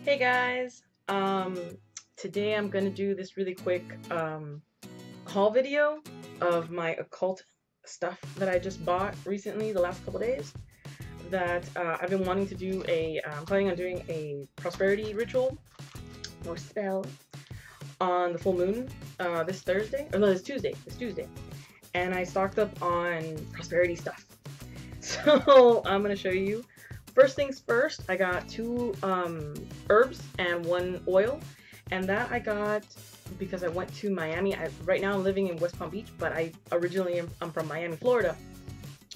Hey guys, today I'm gonna do this really quick haul video of my occult stuff that I just bought recently, the last couple days. That I've been wanting to do planning on doing a prosperity ritual or spell on the full moon this Thursday, or no, this Tuesday, and I stocked up on prosperity stuff. So I'm gonna show you. First things first, I got two herbs and one oil, and that I got because I went to Miami. Right now I'm living in West Palm Beach, but I originally I'm from Miami, Florida.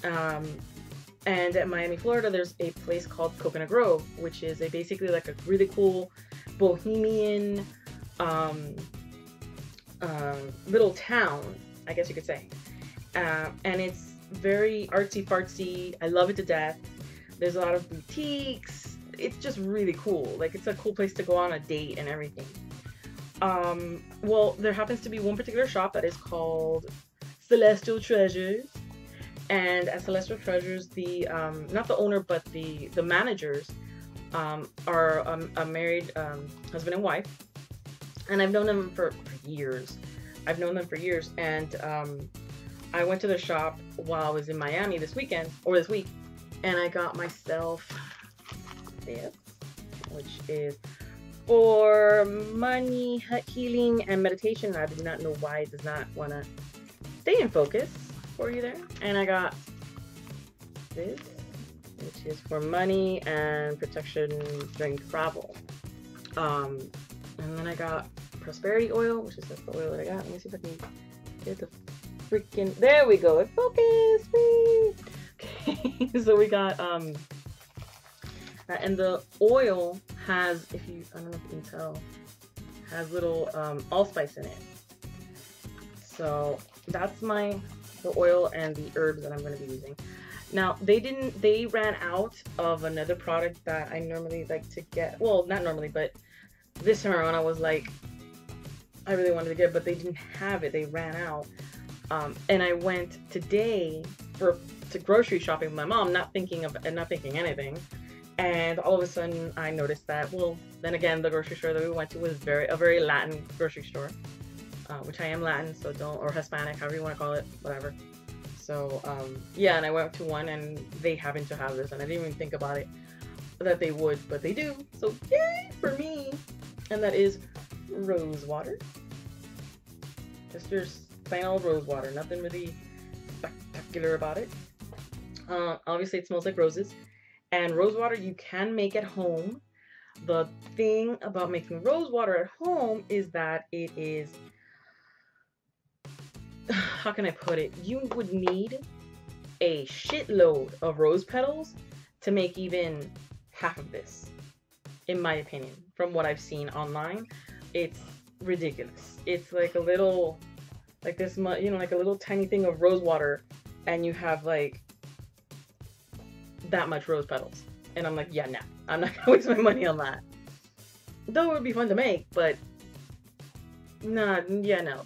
And at Miami, Florida, there's a place called Coconut Grove, which is basically like a really cool bohemian little town, I guess you could say. And it's very artsy fartsy. I love it to death. There's a lot of boutiques. It's just really cool. Like, it's a cool place to go on a date and everything. Well, there happens to be one particular shop that is called Celestial Treasures. And at Celestial Treasures, the not the owner, but the managers are a married husband and wife. And I've known them for years. I've known them for years. And I went to the shop while I was in Miami this week, and I got myself this, which is for money, healing, and meditation. I do not know why it does not want to stay in focus for you there. And I got this, which is for money and protection during travel. And then I got prosperity oil, which is just the oil that I got. Let me see if I can get the freaking, there we go, it focused. Whee! Okay, so we got and the oil has, I don't know if you can tell, has little allspice in it. So that's the oil and the herbs that I'm going to be using. Now they ran out of another product that I normally like to get. Well, not normally, but this time around I was like, I really wanted to get it, but they didn't have it. They ran out. And I went today to grocery shopping with my mom, not thinking anything. And all of a sudden I noticed that, well, then again, the grocery store that we went to was a very Latin grocery store, which I am Latin, so or Hispanic, however you want to call it, whatever. So, yeah, and I went to one and they happen to have this, and I didn't even think about it, that they would, but they do. So, yay for me. And that is rose water. Just your plain old rose water, nothing really spectacular about it. Obviously it smells like roses, and rose water you can make at home. The thing about making rose water at home is that it is, how can I put it, you would need a shitload of rose petals to make even half of this, in my opinion. From what I've seen online, it's ridiculous. It's like a little, like this much, like a little tiny thing of rose water, and you have like that much rose petals. And I'm like, yeah, no, I'm not gonna waste my money on that. Though it would be fun to make, but nah, yeah, no.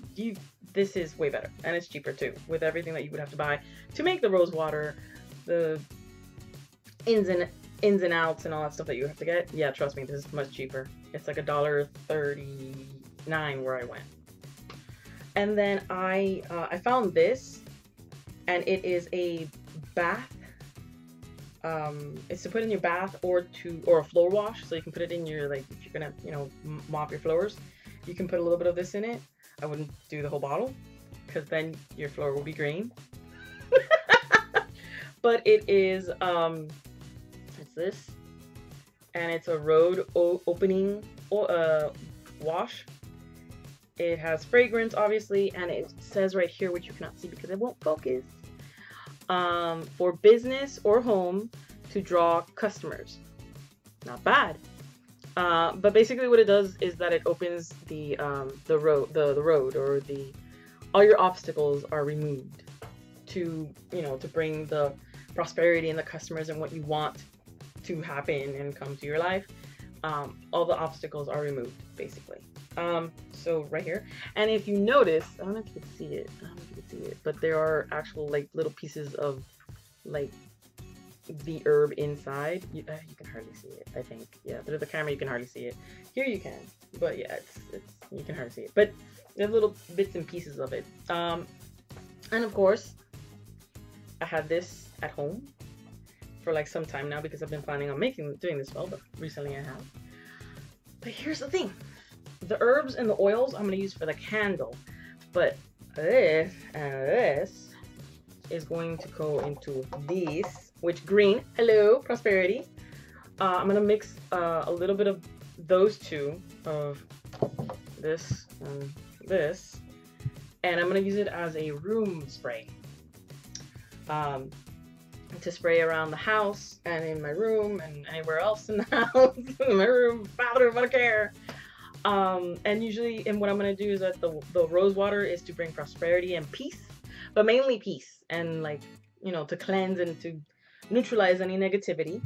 This is way better, and it's cheaper too, with everything that you would have to buy to make the rose water, the ins and outs and all that stuff that you have to get. Yeah, trust me, this is much cheaper. It's like $1.39 where I went. And then I found this, and it is a bath. It's to put in your bath or a floor wash. So you can put it in your, like, if you're gonna mop your floors, you can put a little bit of this in it. I wouldn't do the whole bottle, because then your floor will be green. But it is it's this, and it's a road opening wash. It has fragrance, obviously, and it says right here, which you cannot see because it won't focus, for business or home to draw customers. Not bad. But basically what it does is that it opens the road, or all your obstacles are removed to bring the prosperity and the customers and what you want to happen and come to your life. All the obstacles are removed, basically. So right here, and if you notice, I don't know if you can see it, but there are actual like little pieces of like the herb inside. You can hardly see it, I think. Yeah, through the camera you can hardly see it. Here you can, but yeah, it's you can hardly see it. But there's little bits and pieces of it. And of course, I had this at home for like some time now because I've been planning on doing this well, but recently I have. But here's the thing. The herbs and the oils I'm going to use for the candle, but this and this is going to go into these, which green, hello, prosperity. I'm going to mix a little bit of those two, of this and this, and I'm going to use it as a room spray. To spray around the house and in my room and anywhere else in the house, in my room, bathroom, I don't care. And usually, and what I'm gonna do is that the rose water is to bring prosperity and peace, but mainly peace, and like, you know, to cleanse and to neutralize any negativity.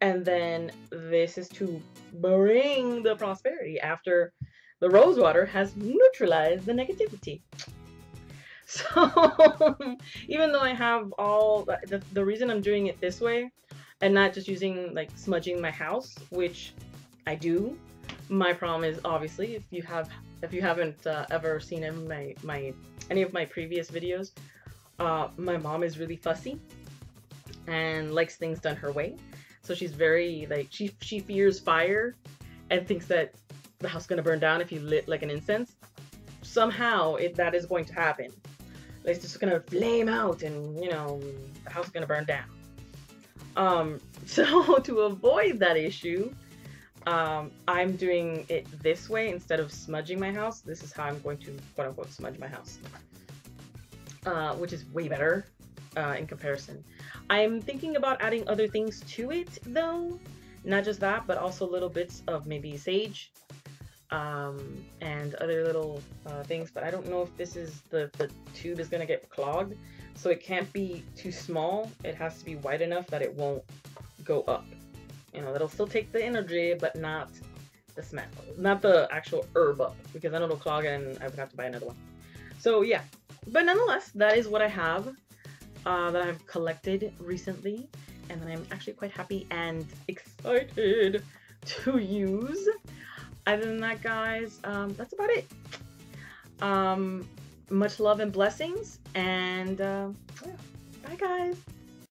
And then this is to bring the prosperity after the rose water has neutralized the negativity. So even though I have all the reason I'm doing it this way and not just using like smudging my house, which I do. My problem is obviously if you haven't ever seen any of my previous videos, my mom is really fussy and likes things done her way. So she's very like she fears fire and thinks that the house is gonna burn down if you lit like an incense. Somehow that is going to happen. It's just gonna flame out and, you know, the house is gonna burn down. So to avoid that issue, I'm doing it this way instead of smudging my house. This is how I'm going to quote unquote smudge my house, which is way better in comparison. I'm thinking about adding other things to it though, not just that, but also little bits of maybe sage, and other little things, but I don't know if this is the tube is gonna get clogged, so it can't be too small. It has to be wide enough that it won't go up. You know, it'll still take the energy, but not the smell, not the actual herb up, because then it'll clog it and I would have to buy another one. So yeah, but nonetheless, that is what I have that I've collected recently, and that I'm actually quite happy and excited to use. Other than that, guys, that's about it. Much love and blessings, and yeah, bye, guys.